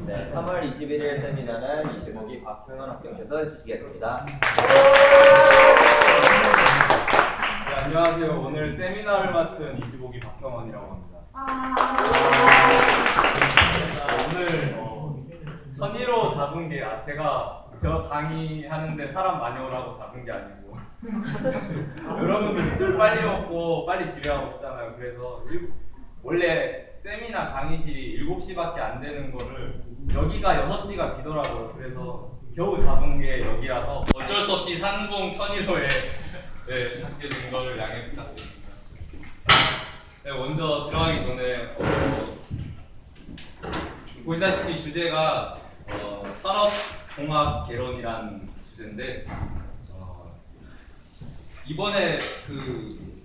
네, 3월 21일 세미나는 25기 박형현 학생께서 해주시겠습니다. 네, 안녕하세요. 오늘 세미나를 맡은 25기 박형원이라고 합니다. 오늘 천의로 잡은 게 제가 저 강의하는데 사람 많이 오라고 잡은 게 아니고 여러분들 술 빨리 먹고 빨리 집에 가고 싶잖아요. 그래서 원래 세미나 강의실이 7시밖에 안 되는 거를 여기가 6시가 비더라고요. 그래서 겨우 잡은 게 여기라서 어쩔 수 없이 산봉 천의로에 네, 잡게 된 걸 양해 부탁드립니다. 네, 먼저 들어가기 전에 보시다시피 주제가 산업공학 개론이란 주제인데 이번에 그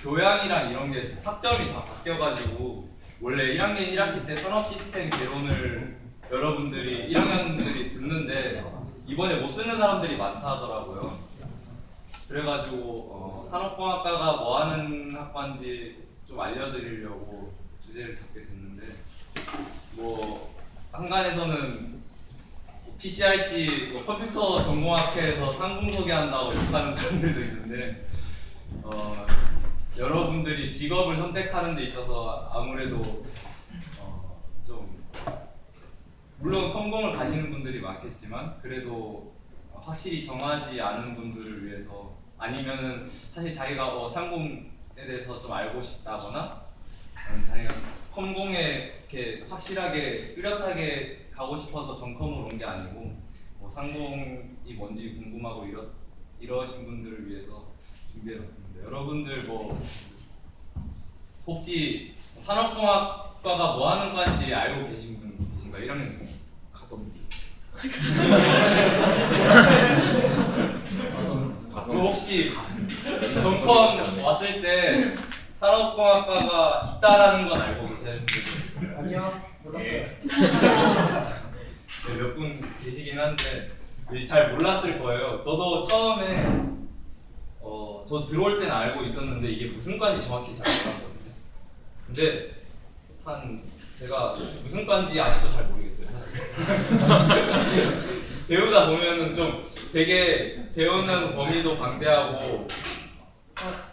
교양이랑 이런 게 학점이 다 바뀌어가지고 원래 1학년 1학기 때 산업 시스템 개론을 여러분들이 1학년들이 듣는데 이번에 못 듣는 사람들이 많다 하더라고요. 그래가지고 산업공학과가 뭐 하는 학과인지 좀 알려드리려고 주제를 잡게 됐는데 뭐 한간에서는 PCRC 컴퓨터 전공학회에서 상봉 소개한다고 욕하는 사람들도 있는데 여러분들이 직업을 선택하는 데 있어서 아무래도 좀 물론 컴공을 가시는 분들이 많겠지만 그래도 확실히 정하지 않은 분들을 위해서 아니면은 사실 자기가 상공에 대해서 좀 알고 싶다거나 자기가 컴공에 이렇게 확실하게 뚜렷하게 가고 싶어서 전컴으로 온 게 아니고 뭐 상공이 뭔지 궁금하고 이러신 분들을 위해서 준비해봤습니다. 여러분들 뭐 혹시 산업공학과가 뭐 하는 건지 알고 계신 분 계신가요? 1학년 중에 가성비. 그럼 혹시 전컴 왔을 때 산업공학과가 있다라는 건 알고 계세요? 아니요. 네, 몇 분 계시긴 한데 잘 몰랐을 거예요. 저도 처음에 저 들어올 때는 알고 있었는데 이게 무슨 과인지 정확히 잘 몰랐거든요. 근데 제가 무슨 과인지 아직도 잘 모르겠어요. 배우다 보면은 좀 되게 배우는 범위도 방대하고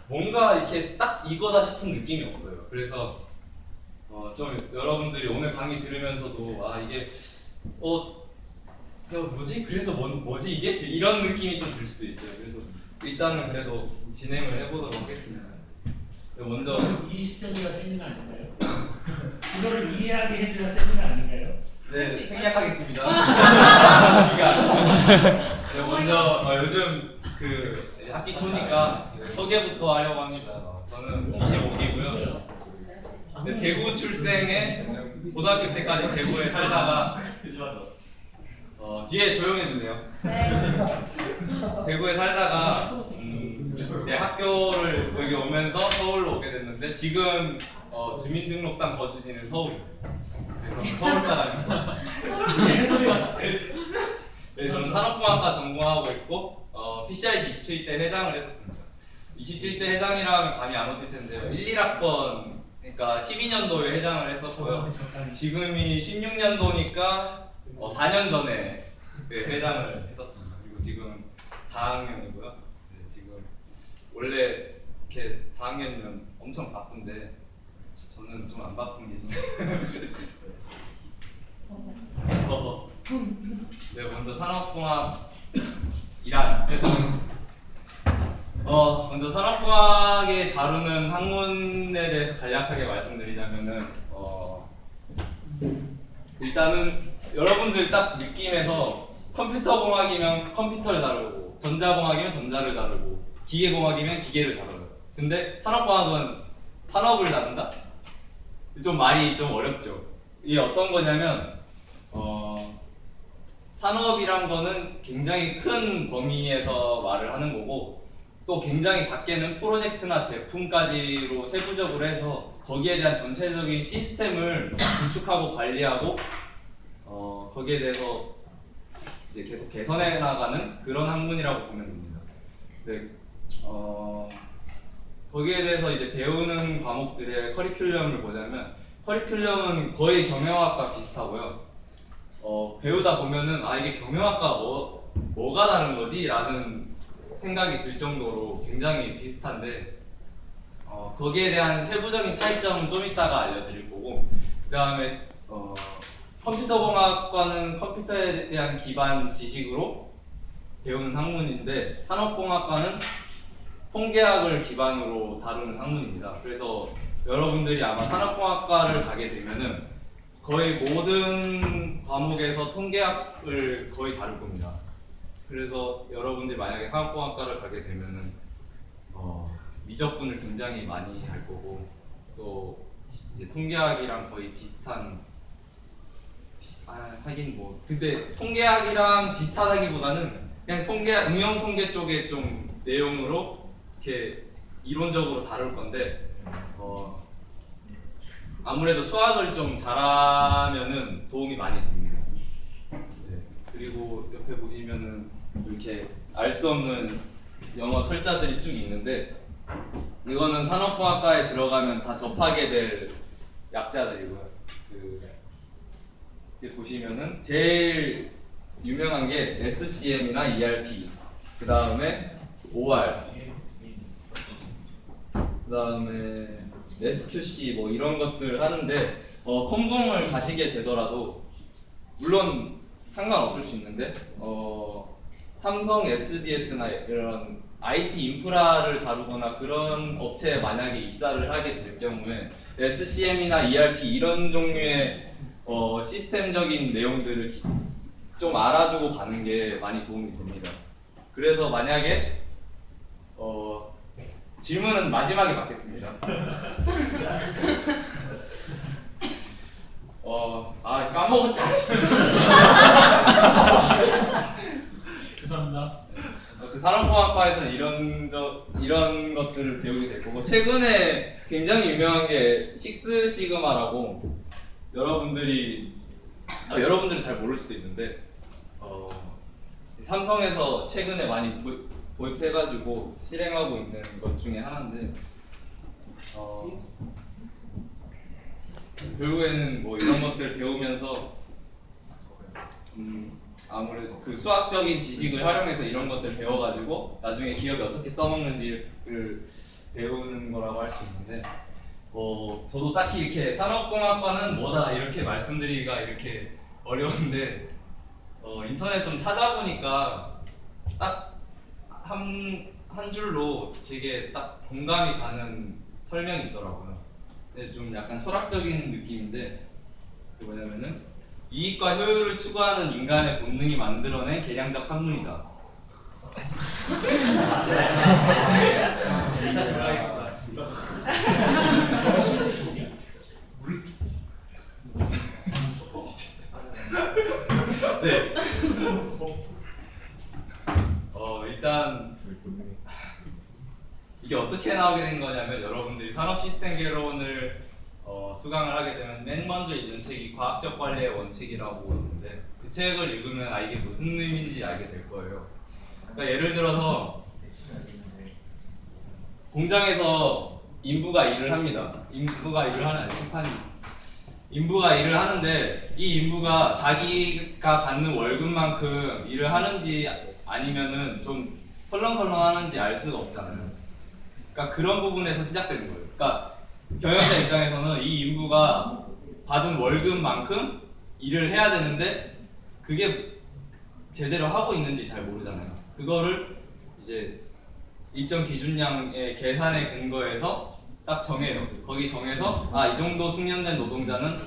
뭔가 이렇게 딱 이거다 싶은 느낌이 없어요. 그래서 좀 여러분들이 오늘 강의 들으면서도 이게 뭐지? 그래서 뭐지 이게? 이런 느낌이 좀 들 수도 있어요. 그래서 일단은 그래도 진행을 해보도록 하겠습니다. 먼저 이 시점이가 세미나 아닌가요? 그거를 이해하게 해줘야 세미나 아닌가요? 네, 생략하겠습니다. 네, 먼저 요즘 그 학기 초니까 소개부터 하려고 합니다. 저는 25기고요. 네, 대구 출생에 고등학교 때까지 대구에 살다가 뒤에 조용해 주세요. 대구에 살다가 이제 학교를 여기 오면서 서울로 오게 됐는데 지금 주민등록상 거주지는 서울이에요. 그래서 서울 사람입니다. 네, 저는 산업공학과 전공하고 있고 PCRC 27대 회장을 했었습니다. 27대 회장이라면 감이 안 오실 텐데요. 1, 1학번 그러니까 12년도에 회장을 했었고요. 지금이 16년도니까 4년 전에 회장을 했었습니다. 그리고 지금 4학년이고요. 네, 지금 원래 이렇게 4학년이면 엄청 바쁜데 저는 좀 안 바쁜 게 좀. 네, 먼저 산업공학이란 해서 먼저 산업공학이 다루는 학문에 대해서 간략하게 말씀드리자면은 일단은 여러분들 딱 느낌에서 컴퓨터공학이면 컴퓨터를 다루고 전자공학이면 전자를 다루고 기계공학이면 기계를 다뤄요. 근데 산업공학은 산업을 다룬다? 좀 말이 좀 어렵죠. 이게 어떤 거냐면 산업이란 거는 굉장히 큰 범위에서 말을 하는 거고 또 굉장히 작게는 프로젝트나 제품까지로 세부적으로 해서 거기에 대한 전체적인 시스템을 구축하고 관리하고 거기에 대해서 이제 계속 개선해 나가는 그런 학문이라고 보면 됩니다. 네, 거기에 대해서 이제 배우는 과목들의 커리큘럼을 보자면 커리큘럼은 거의 경영학과 비슷하고요. 배우다 보면은 아 이게 경영학과 뭐가 다른 거지? 라는 생각이 들 정도로 굉장히 비슷한데 거기에 대한 세부적인 차이점은 좀 이따가 알려드릴 거고, 그 다음에 컴퓨터공학과는 컴퓨터에 대한 기반 지식으로 배우는 학문인데 산업공학과는 통계학을 기반으로 다루는 학문입니다. 그래서 여러분들이 아마 산업공학과를 가게 되면은 거의 모든 과목에서 통계학을 거의 다룰 겁니다. 그래서 여러분들이 만약에 산업공학과를 가게 되면은 미적분을 굉장히 많이 할 거고, 또 이제 통계학이랑 거의 비슷한 하긴 뭐 근데 통계학이랑 비슷하다기보다는 그냥 응용 통계 쪽에 좀 내용으로 이렇게 이론적으로 다룰 건데 아무래도 수학을 좀 잘하면은 도움이 많이 됩니다. 네. 그리고 옆에 보시면은 이렇게 알 수 없는 영어 설자들이 쭉 있는데 이거는 산업공학과에 들어가면 다 접하게 될 약자들이고요. 이렇게 보시면은 제일 유명한 게 SCM이나 ERP, 그 다음에 OR, 그 다음에 SQC 뭐 이런 것들 하는데 컴공을 가시게 되더라도 물론 상관없을 수 있는데 삼성 SDS나 이런 IT 인프라를 다루거나 그런 업체에 만약에 입사를 하게 될 경우에 SCM이나 ERP 이런 종류의 시스템적인 내용들을 좀 알아두고 가는 게 많이 도움이 됩니다. 그래서 만약에 질문은 마지막에 받겠습니다. 까먹었잖아요. 죄송합니다. 산업공학과에서는 이런 것들을 배우게 될 거고, 최근에 굉장히 유명한 게 식스 시그마라고 여러분들은 잘 모를 수도 있는데 삼성에서 최근에 많이 도입해가지고 실행하고 있는 것 중에 하나인데 결국에는 뭐 이런 것들 배우면서 아무래도 그 수학적인 지식을 활용해서 이런 것들 배워가지고 나중에 기업이 어떻게 써먹는지를 배우는 거라고 할 수 있는데 저도 딱히 이렇게 산업공학과는 뭐다 이렇게 말씀드리기가 이렇게 어려운데 인터넷 좀 찾아보니까 딱 한 줄로 되게 딱 공감이 가는 설명이 있더라고요. 근데 좀 약간 철학적인 느낌인데 그게 뭐냐면은 이익과 효율을 추구하는 인간의 본능이 만들어낸 개량적 학문이다. 다시 가겠습니다. 네. 일단 이게 어떻게 나오게 된 거냐면 여러분들이 산업 시스템 개론을 수강을 하게 되면 맨 먼저 읽는 책이 과학적 관리의 원칙이라고 있는데 그 책을 읽으면 이게 무슨 의미인지 알게 될 거예요. 그러니까 예를 들어서 공장에서 인부가 일을 합니다. 인부가 일을 하는 심판이 인부가 일을 하는데 이 인부가 자기가 받는 월급만큼 일을 하는지 아니면은 좀 설렁설렁 하는지 알 수가 없잖아요. 그러니까 그런 부분에서 시작되는 거예요. 그러니까 경영자 입장에서는 이 인부가 받은 월급만큼 일을 해야 되는데 그게 제대로 하고 있는지 잘 모르잖아요. 그거를 이제 일정 기준량의 계산에 근거해서 딱 정해요. 거기 정해서 이 정도 숙련된 노동자는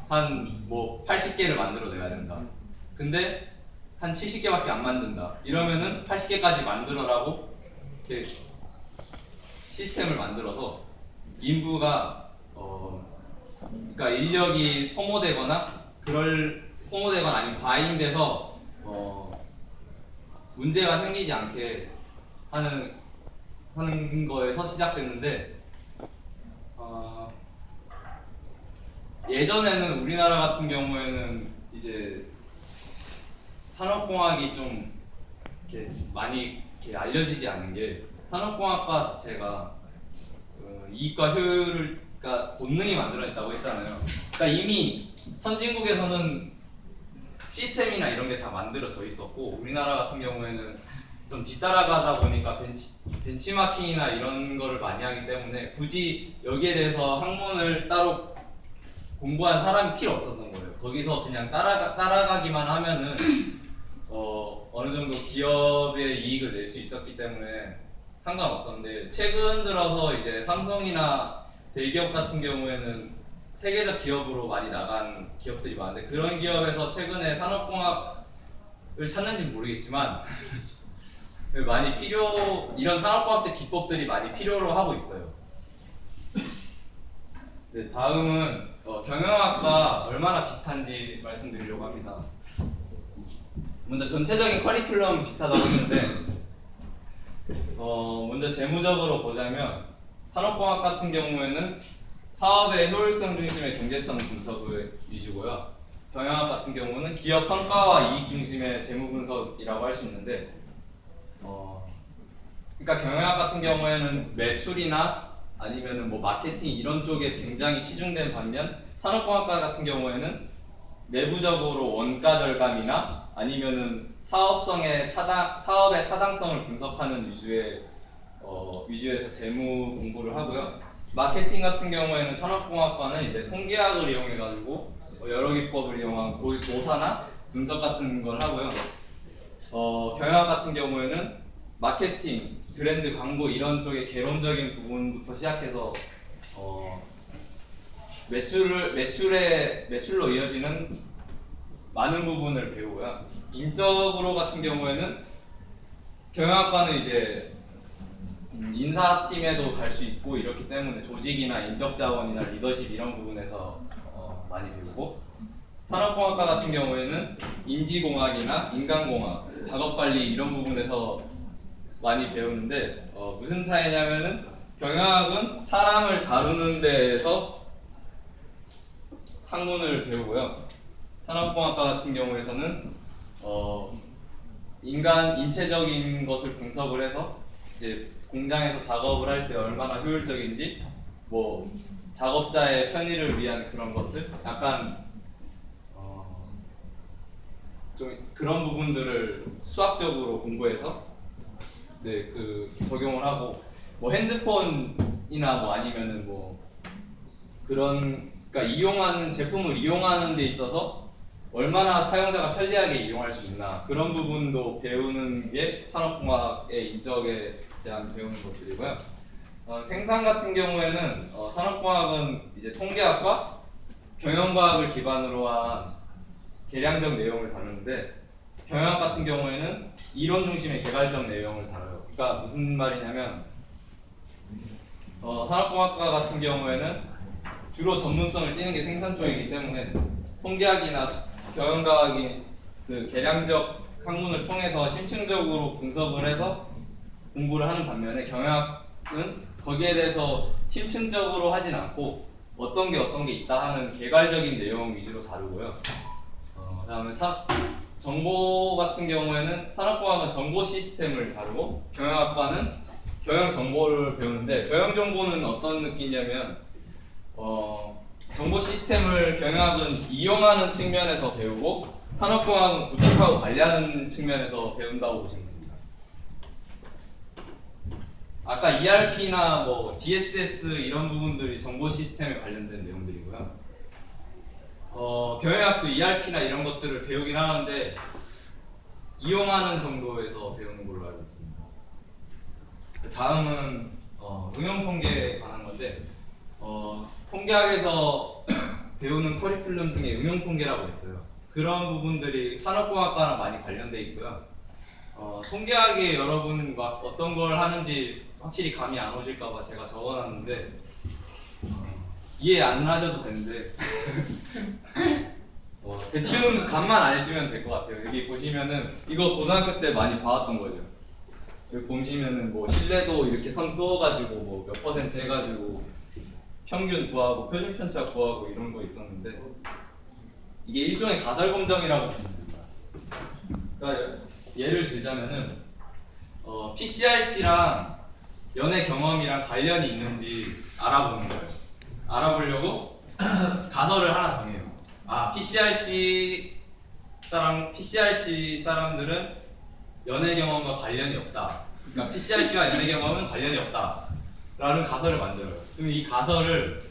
한 뭐 80개를 만들어내야 된다. 근데 한 70개밖에 안 만든다. 이러면은 80개까지 만들어라고 이렇게 시스템을 만들어서 인부가 그러니까 인력이 소모되거나 아니면 과잉돼서 문제가 생기지 않게 하는 거에서 시작됐는데 예전에는 우리나라 같은 경우에는 이제 산업공학이 좀 이렇게 많이 이렇게 알려지지 않는 게 산업공학과 자체가 이익과 효율을 그러니까 본능이 만들어냈다고 했잖아요. 그러니까 이미 선진국에서는 시스템이나 이런 게 다 만들어져 있었고 우리나라 같은 경우에는 좀 뒤따라가다 보니까 벤치마킹이나 이런 거를 많이 하기 때문에 굳이 여기에 대해서 학문을 따로 공부한 사람이 필요 없었던 거예요. 거기서 그냥 따라가기만 하면은 어느 정도 기업의 이익을 낼 수 있었기 때문에 상관없었는데 최근 들어서 이제 삼성이나 대기업 같은 경우에는 세계적 기업으로 많이 나간 기업들이 많은데 그런 기업에서 최근에 산업공학을 찾는지 모르겠지만 많이 이런 산업과학적 기법들이 많이 필요로 하고 있어요. 네, 다음은 경영학과 얼마나 비슷한지 말씀드리려고 합니다. 먼저 전체적인 커리큘럼 비슷하다고 했는데 먼저 재무적으로 보자면 산업공학 같은 경우에는 사업의 효율성 중심의 경제성 분석을 위주고요. 경영학 같은 경우는 기업 성과와 이익 중심의 재무 분석이라고 할 수 있는데 그러니까 경영학 같은 경우에는 매출이나 아니면은 뭐 마케팅 이런 쪽에 굉장히 치중된 반면 산업공학과 같은 경우에는 내부적으로 원가 절감이나 아니면은 사업의 타당성을 분석하는 위주에서 재무 공부를 하고요. 마케팅 같은 경우에는 산업공학과는 이제 통계학을 이용해 가지고 여러 기법을 이용한 조사나 분석 같은 걸 하고요. 경영학 같은 경우에는 마케팅, 브랜드 광고 이런 쪽의 개론적인 부분부터 시작해서 매출로 이어지는 많은 부분을 배우고요. 인적으로 같은 경우에는 경영학과는 이제 인사팀에도 갈 수 있고 이렇기 때문에 조직이나 인적 자원이나 리더십 이런 부분에서 많이 배우고 산업공학과 같은 경우에는 인지공학이나 인간공학, 작업관리 이런 부분에서 많이 배우는데 무슨 차이냐면은 경영학은 사람을 다루는 데에서 학문을 배우고요. 산업공학과 같은 경우에서는 인체적인 것을 분석을 해서 이제 공장에서 작업을 할 때 얼마나 효율적인지 뭐 작업자의 편의를 위한 그런 것들 약간 좀 그런 부분들을 수학적으로 공부해서 적용을 하고 뭐 핸드폰이나 뭐 아니면은 뭐 그러니까 제품을 이용하는 데 있어서 얼마나 사용자가 편리하게 이용할 수 있나 그런 부분도 배우는 게 산업공학의 인적에 대한 배우는 것들이고요. 생산 같은 경우에는 산업공학은 이제 통계학과 경영과학을 기반으로 한 계량적 내용을 다루는데 경영학 같은 경우에는 이론 중심의 개발적 내용을 다뤄요. 그러니까 무슨 말이냐면 산업공학과 같은 경우에는 주로 전문성을 띠는 게 생산 쪽이기 때문에 통계학이나 경영과학이 그 계량적 학문을 통해서 심층적으로 분석을 해서 공부를 하는 반면에 경영학은 거기에 대해서 심층적으로 하진 않고 어떤 게 있다 하는 개괄적인 내용 위주로 다루고요. 그다음에 정보 같은 경우에는 산업공학은 정보 시스템을 다루고 경영학과는 경영 정보를 배우는데 경영 정보는 어떤 느낌이냐면 정보 시스템을 경영학은 이용하는 측면에서 배우고 산업공학은 구축하고 관리하는 측면에서 배운다고 보시면 됩니다. 아까 ERP나 뭐 DSS 이런 부분들이 정보 시스템에 관련된 내용들이고요. 경영학도 ERP나 이런 것들을 배우긴 하는데 이용하는 정도에서 배우는 걸로 알고 있습니다. 다음은 응용통계에 관한 건데 통계학에서 배우는 커리큘럼 중에 응용통계라고 있어요. 그런 부분들이 산업공학과랑 많이 관련돼 있고요. 통계학에 여러분 막 어떤 걸 하는지 확실히 감이 안 오실까봐 제가 적어놨는데 이해 안 하셔도 되는데 대충 감만 아시면 될 것 같아요. 여기 보시면은 이거 고등학교 때 많이 봐왔던 거죠. 여기 보시면은 뭐 신뢰도 이렇게 선 그어가지고 뭐 몇 % 해가지고 평균 구하고 표준 편차 구하고 이런 거 있었는데 이게 일종의 가설 검정이라고 보시면 됩니다. 그러니까 예를 들자면은 PCRC랑 연애 경험이랑 관련이 있는지 알아보는 거예요. 알아보려고 가설을 하나 정해요. PCRC 사람들은 연애 경험과 관련이 없다. 그러니까 PCRC와 연애 경험은 관련이 없다라는 가설을 만들어요. 그럼 이 가설을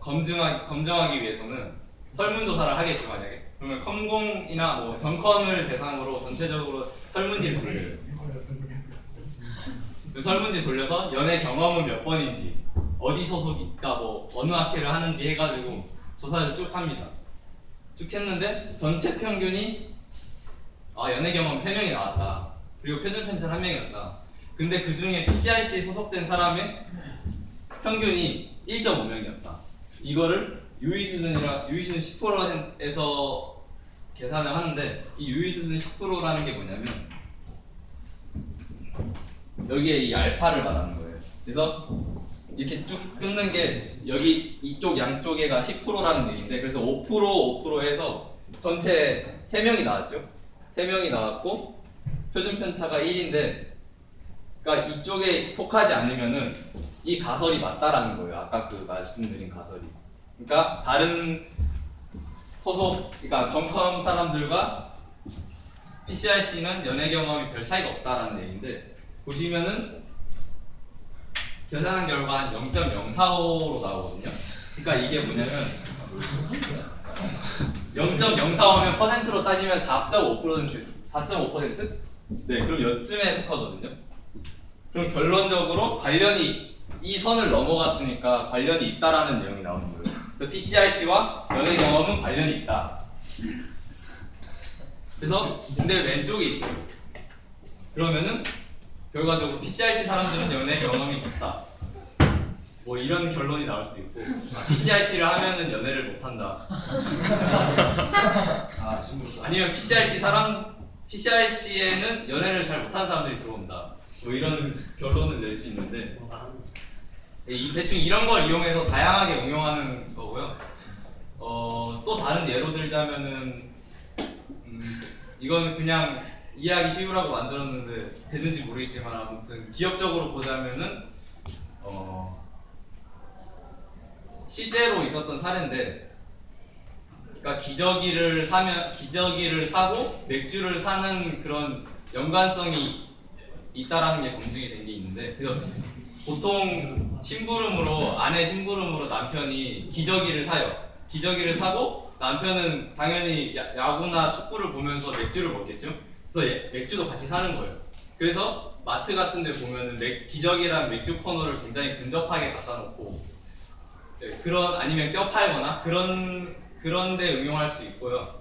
검증하기 위해서는 설문조사를 하겠죠, 만약에. 그러면 컴공이나 뭐 전컴을 대상으로 전체적으로 설문지를 돌려요. 그 설문지 돌려서 연애 경험은 몇 번인지, 어디 소속이니까 뭐 어느 학회를 하는지 해가지고 조사를 쭉 합니다. 쭉 했는데 전체 평균이 연애 경험 3명이 나왔다. 그리고 표준 편차는 1명이었다. 근데 그 중에 PCRC에 소속된 사람의 평균이 1.5명이었다. 이거를 유의수준 10%에서 계산을 하는데, 이 유의수준 10%라는 게 뭐냐면 여기에 이 알파를 말하는 거예요. 그래서 이렇게 쭉 끊는 게 여기 이쪽 양쪽에가 10%라는 얘기인데, 그래서 5% 해서 전체 3명이 나왔죠. 3명이 나왔고 표준 편차가 1인데, 그러니까 이쪽에 속하지 않으면은 이 가설이 맞다라는 거예요. 아까 그 말씀드린 가설이. 그러니까 다른 그러니까 전컴 사람들과 PCRC는 연애 경험이 별 차이가 없다라는 얘기인데, 보시면은 계산한 결과 한 0.045로 나오거든요. 그러니까 이게 뭐냐면 0.045면 퍼센트로 따지면 4.5%? 네, 그럼 여쯤에 속하거든요. 그럼 결론적으로 이 선을 넘어갔으니까 관련이 있다라는 내용이 나오는 거예요. 그래서 PCRC와 연애 경험은 관련이 있다. 그래서 근데 왼쪽에 있어요. 그러면은 결과적으로 PCRC 사람들은 연애 경험이 적다. 뭐 이런 결론이 나올 수도 있고, PCRC를 하면은 연애를 못한다. 아니면 PCRC에는 연애를 잘 못하는 사람들이 들어온다. 뭐 이런 결론을 낼 수 있는데, 대충 이런 걸 이용해서 다양하게 응용하는 거고요. 또 다른 예로 들자면은 이건 그냥 이해하기 쉬우라고 만들었는데 되는지 모르겠지만, 아무튼 기업적으로 보자면은 실제로 있었던 사례인데, 그러니까 기저귀를 사고 맥주를 사는 그런 연관성이 있다라는 게 검증이 된 게 있는데, 그래서 보통 아내 심부름으로 남편이 기저귀를 사요. 기저귀를 사고 남편은 당연히 야구나 축구를 보면서 맥주를 먹겠죠. 그래서 맥주도 같이 사는 거예요. 그래서 마트 같은 데 보면은 기저귀랑 맥주 코너를 굉장히 근접하게 갖다 놓고, 아니면 껴 팔거나 그런 데 응용할 수 있고요.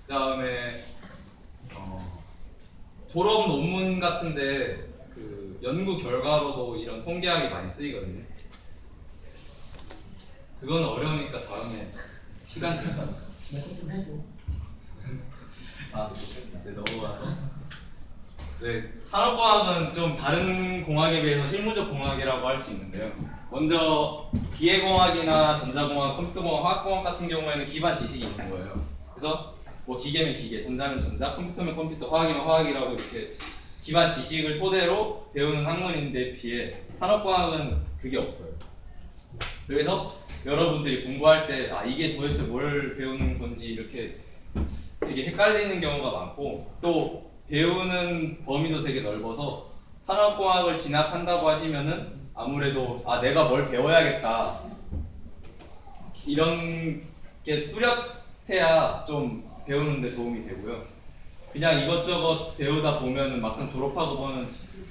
그 다음에 졸업 논문 같은데 그 연구 결과로도 이런 통계학이 많이 쓰이거든요. 그건 어려우니까 다음에 시간 되면 좀 해줘. 네, 넘어가서. 네, 산업공학은 좀 다른 공학에 비해서 실무적 공학이라고 할 수 있는데요. 먼저 기계공학이나 전자공학, 컴퓨터공학, 화학공학 같은 경우에는 기반 지식이 있는 거예요. 그래서 뭐 기계면 기계, 전자면 전자, 컴퓨터면 컴퓨터, 화학이면 화학이라고 이렇게 기반 지식을 토대로 배우는 학문인데 비해 산업공학은 그게 없어요. 그래서 여러분들이 공부할 때 이게 도대체 뭘 배우는 건지 이렇게 되게 헷갈리는 경우가 많고, 또 배우는 범위도 되게 넓어서 산업공학을 진학한다고 하시면은 아무래도 내가 뭘 배워야겠다 이런 게 뚜렷해야 좀 배우는데 도움이 되고요. 그냥 이것저것 배우다 보면은 막상 졸업하고 보면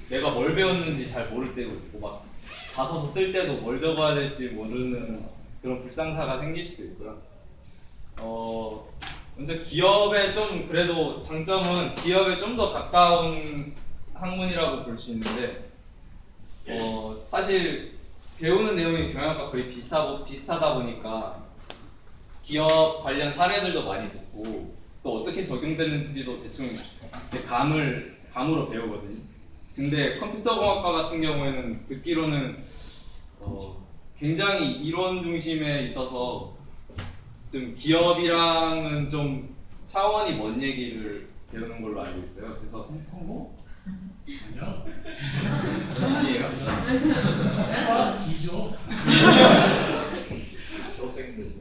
내가 뭘 배웠는지 잘 모를 때도 있고, 막 자소서 쓸 때도 뭘 적어야 될지 모르는 그런 불상사가 생길 수도 있고요. 먼저 기업의 좀 그래도 장점은 기업에 좀 더 가까운 학문이라고 볼 수 있는데, 사실 배우는 내용이 경영학과 거의 비슷하다 보니까 기업 관련 사례들도 많이 듣고, 또 어떻게 적용되는지도 대충 감으로 배우거든요. 근데 컴퓨터공학과 같은 경우에는 듣기로는 굉장히 이론 중심에 있어서 좀 기업이랑은 좀 차원이 먼 얘기를 배우는 걸로 알고 있어요. 그래서 아니요. 아니에요? 아, 지죠. 졸업생들.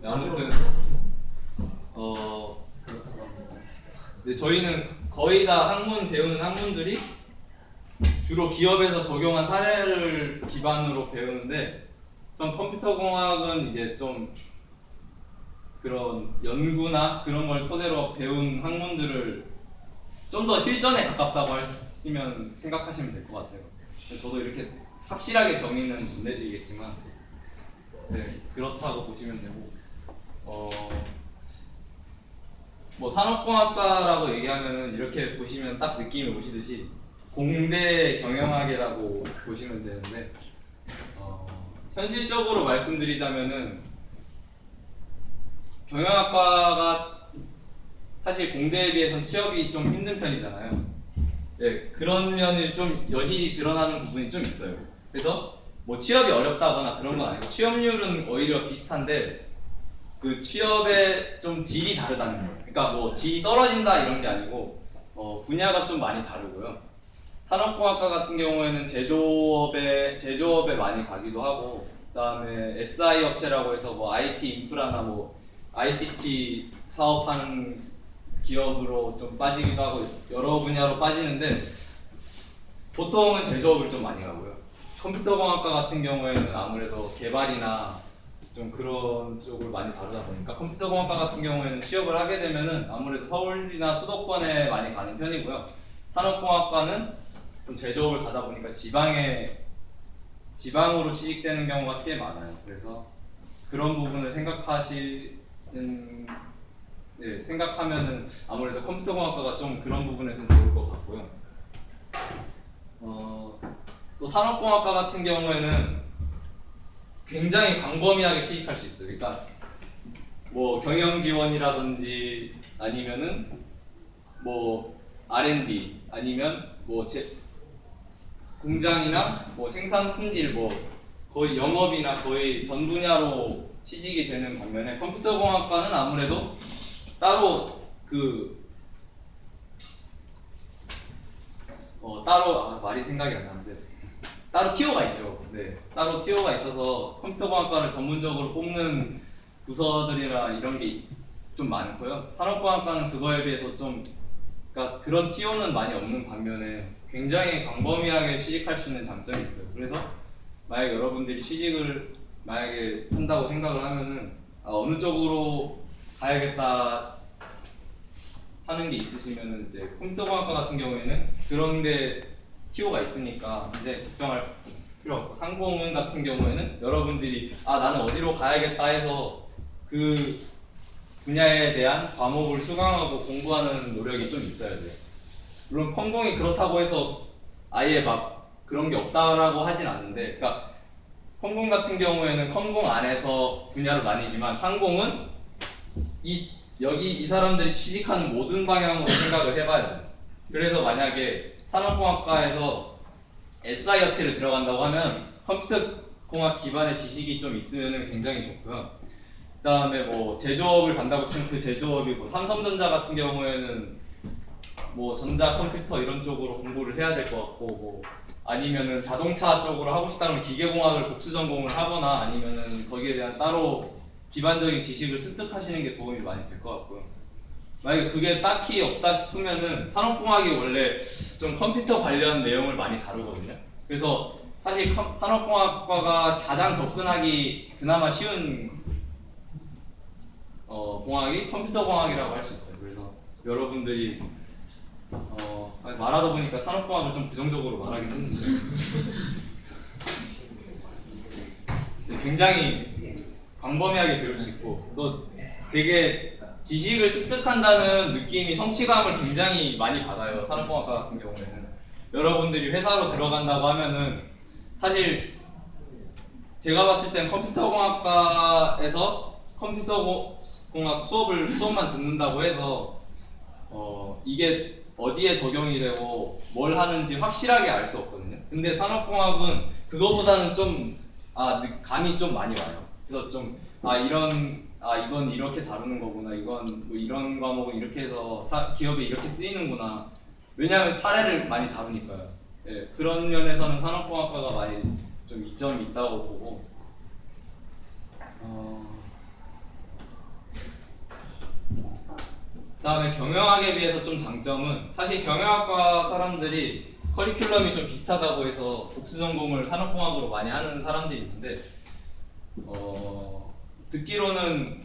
네, 아무튼 네, 저희는 거의 다 학문 배우는 학문들이 주로 기업에서 적용한 사례를 기반으로 배우는데, 전 컴퓨터공학은 이제 좀 그런 연구나 그런 걸 토대로 배운 학문들을 좀 더 실전에 가깝다고 하시면 생각하시면 될 것 같아요. 저도 이렇게 확실하게 정의는 못 내드리겠지만, 네, 그렇다고 보시면 되고, 뭐 산업공학과라고 얘기하면은 이렇게 보시면 딱 느낌이 오시듯이 공대 경영학이라고 보시면 되는데, 현실적으로 말씀드리자면은 경영학과가 사실 공대에 비해서는 취업이 좀 힘든 편이잖아요. 네, 그런 면이 좀 여실히 드러나는 부분이 좀 있어요. 그래서 뭐 취업이 어렵다거나 그런 건 아니고, 취업률은 오히려 비슷한데 그 취업의 좀 질이 다르다는 거예요. 그러니까 뭐 질이 떨어진다 이런 게 아니고 분야가 좀 많이 다르고요. 산업공학과 같은 경우에는 제조업에 많이 가기도 하고, 그다음에 SI 업체라고 해서 뭐 IT 인프라나 뭐 ICT 사업하는 기업으로 좀 빠지기도 하고 여러 분야로 빠지는데, 보통은 제조업을 좀 많이 가고요. 컴퓨터공학과 같은 경우에는 아무래도 개발이나 좀 그런 쪽을 많이 다루다 보니까 컴퓨터공학과 같은 경우에는 취업을 하게 되면은 아무래도 서울이나 수도권에 많이 가는 편이고요. 산업공학과는 좀 제조업을 가다 보니까 지방으로 취직되는 경우가 꽤 많아요. 그래서 그런 부분을 생각하면은 아무래도 컴퓨터공학과가 좀 그런 부분에서는 좋을 것 같고요. 또 산업공학과 같은 경우에는 굉장히 광범위하게 취직할 수 있어요. 그러니까 뭐 경영 지원이라든지 아니면은 뭐 R&D 아니면 뭐 공장이나 뭐 생산 품질 뭐 거의 영업이나 거의 전 분야로 취직이 되는 반면에, 컴퓨터공학과는 아무래도 따로 말이 생각이 안 나는데 따로 티오가 있죠. 네, 따로 티오가 있어서 컴퓨터공학과를 전문적으로 뽑는 부서들이나 이런 게 좀 많고요. 산업공학과는 그거에 비해서 그러니까 그런 티오는 많이 없는 반면에 굉장히 광범위하게 취직할 수 있는 장점이 있어요. 그래서 만약 여러분들이 취직을 만약에 한다고 생각을 하면은 어느 쪽으로 가야겠다 하는 게 있으시면은 이제 컴퓨터공학과 같은 경우에는 그런데 티오가 있으니까 이제 걱정할 필요 없고, 상공은 같은 경우에는 여러분들이 나는 어디로 가야겠다 해서 그 분야에 대한 과목을 수강하고 공부하는 노력이 좀 있어야 돼요. 물론 컴공이 그렇다고 해서 아예 막 그런 게 없다라고 하진 않는데, 그러니까 컴공 같은 경우에는 컴공 안에서 분야로 나뉘지만 상공은 이 사람들이 취직하는 모든 방향으로 생각을 해봐야 돼요. 그래서 만약에 산업공학과에서 SI 업체를 들어간다고 하면 컴퓨터공학 기반의 지식이 좀 있으면 굉장히 좋고요. 그 다음에 뭐 제조업을 간다고 치면 그 제조업이 뭐 삼성전자 같은 경우에는 뭐 전자 컴퓨터 이런 쪽으로 공부를 해야 될 것 같고, 뭐 아니면은 자동차 쪽으로 하고 싶다면 기계공학을 복수 전공을 하거나 아니면은 거기에 대한 따로 기반적인 지식을 습득하시는 게 도움이 많이 될 것 같고요. 만약에 그게 딱히 없다 싶으면은 산업공학이 원래 좀 컴퓨터 관련 내용을 많이 다루거든요. 그래서 사실 산업공학과가 가장 접근하기 그나마 쉬운 공학이 컴퓨터공학이라고 할 수 있어요. 그래서 여러분들이 말하다 보니까 산업공학을 좀 부정적으로 말하긴 했는데 굉장히 광범위하게 배울 수 있고, 또 되게 지식을 습득한다는 느낌이, 성취감을 굉장히 많이 받아요. 산업공학과 같은 경우에는 여러분들이 회사로 들어간다고 하면은 사실 제가 봤을 땐 컴퓨터공학과에서 컴퓨터공학 수업만 듣는다고 해서 이게 어디에 적용이 되고 뭘 하는지 확실하게 알 수 없거든요. 근데 산업공학은 그거보다는 좀 감이 좀 많이 와요. 그래서 좀 이건 이렇게 다루는 거구나, 이건 뭐 이런 과목은 이렇게 해서 기업에 이렇게 쓰이는구나, 왜냐하면 사례를 많이 다루니까요. 예, 그런 면에서는 산업공학과가 많이 좀 이점이 있다고 보고, 그다음에 경영학에 비해서 좀 장점은 사실 경영학과 사람들이 커리큘럼이 좀 비슷하다고 해서 복수 전공을 산업공학으로 많이 하는 사람들이 있는데 듣기로는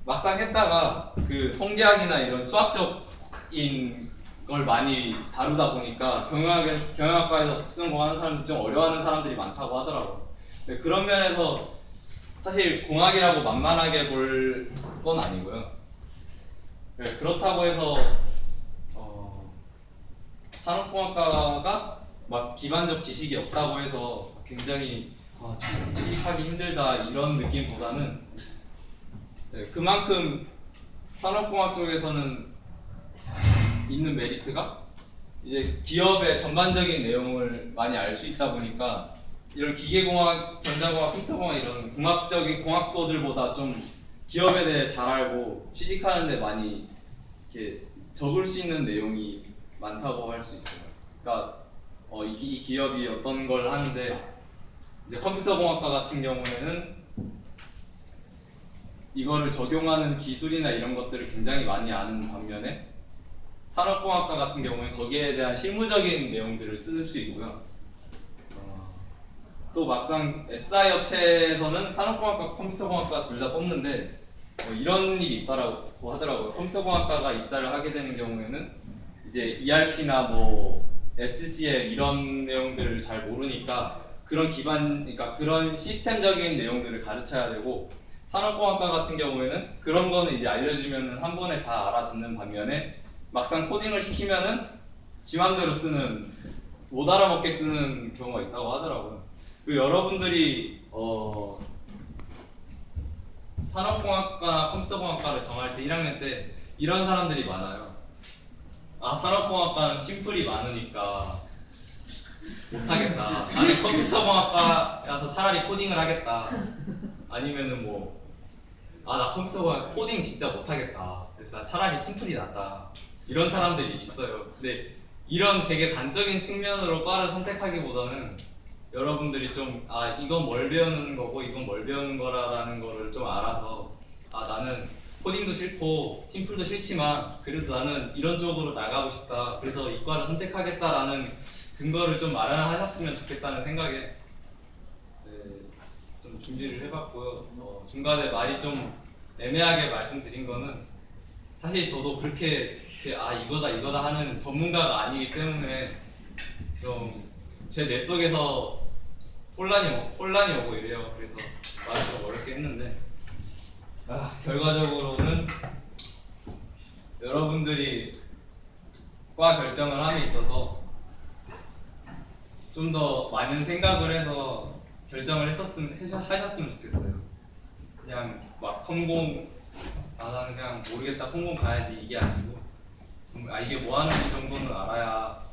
막상 했다가 그 통계학이나 이런 수학적인 걸 많이 다루다 보니까 경영학과에서 복수 전공하는 사람들이 좀 어려워하는 사람들이 많다고 하더라고요. 근데 그런 면에서 사실 공학이라고 만만하게 볼 건 아니고요. 네, 그렇다고 해서 산업공학과가 막 기반적 지식이 없다고 해서 굉장히 취직하기 힘들다 이런 느낌보다는 네, 그만큼 산업공학 쪽에서는 있는 메리트가 이제 기업의 전반적인 내용을 많이 알 수 있다 보니까 이런 기계공학, 전자공학, 컴퓨터공학 이런 공학적인 공학도들보다 좀 기업에 대해 잘 알고 취직하는 데 많이 이렇게 적을 수 있는 내용이 많다고 할 수 있어요. 그러니까 이 기업이 어떤 걸 하는데 이제 컴퓨터공학과 같은 경우에는 이거를 적용하는 기술이나 이런 것들을 굉장히 많이 아는 반면에 산업공학과 같은 경우에 거기에 대한 실무적인 내용들을 쓸 수 있고요. 또 막상 SI 업체에서는 산업공학과, 컴퓨터공학과 둘 다 뽑는데 이런 일이 있다고 하더라고요. 컴퓨터공학과가 입사를 하게 되는 경우에는 이제 ERP나 뭐 SCL 이런 내용들을 잘 모르니까 그러니까 그런 시스템적인 내용들을 가르쳐야 되고 산업공학과 같은 경우에는 그런 거는 이제 알려주면은 한 번에 다 알아듣는 반면에 막상 코딩을 시키면은 지 맘대로 쓰는 못 알아먹게 쓰는 경우가 있다고 하더라고요. 그 여러분들이 산업공학과나 컴퓨터공학과를 정할 때 1학년 때 이런 사람들이 많아요. 산업공학과는 팀플이 많으니까 못하겠다. 아니 컴퓨터공학과여서 차라리 코딩을 하겠다. 아니면은 나 컴퓨터공학 코딩 진짜 못하겠다. 그래서 나 차라리 팀플이 낫다. 이런 사람들이 있어요. 근데 이런 되게 단적인 측면으로 과를 선택하기보다는 여러분들이 좀 이건 뭘 배우는 거고 이건 뭘 배우는 거라는 거를 좀 알아서 나는 코딩도 싫고 팀플도 싫지만 그래도 나는 이런 쪽으로 나가고 싶다. 그래서 이과를 선택하겠다라는 근거를 좀 마련하셨으면 좋겠다는 생각에 좀 준비를 해봤고요. 중간에 말이 좀 애매하게 말씀드린 거는 사실 저도 그렇게 이거다 하는 전문가가 아니기 때문에 좀 제 뇌 속에서 혼란이 오고 이래요. 그래서 말을 좀 어렵게 했는데 결과적으로는 여러분들이 과 결정을 함에 있어서 좀 더 많은 생각을 해서 결정을 하셨으면 좋겠어요. 그냥 막 나는 그냥 모르겠다 컴공 가야지 이게 아니고 이게 뭐 하는지 정도는 알아야